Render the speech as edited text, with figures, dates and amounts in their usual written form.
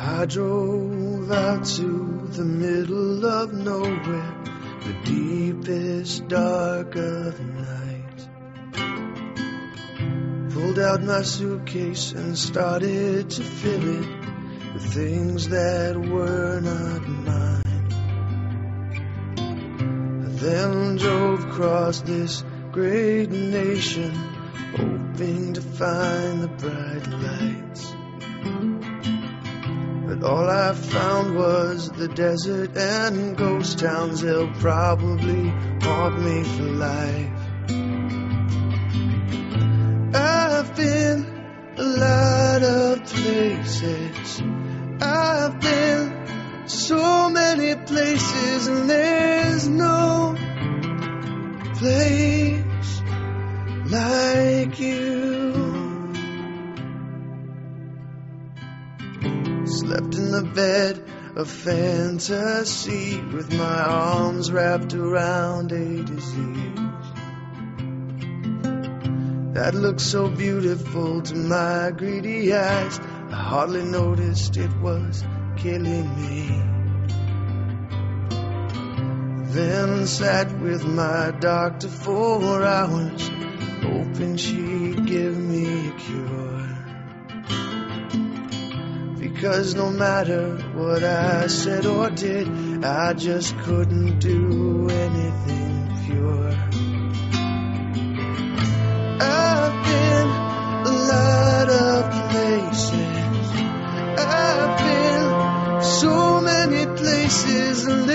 I drove out to the middle of nowhere, the deepest dark of the night. Pulled out my suitcase and started to fill it with things that were not mine. I then drove across this great nation, hoping to find the bright lights. But all I found was the desert and ghost towns. They'll probably haunt me for life. I've been a lot of places. I've been so many places, and there's no place like you. Slept in the bed of fantasy with my arms wrapped around A to Z. That looked so beautiful to my greedy eyes, I hardly noticed it was killing me. Then sat with my doctor for hours, hoping she'd give me a cure. Because no matter what I said or did, I just couldn't do anything pure. I've been a lot of places. I've been so many places, and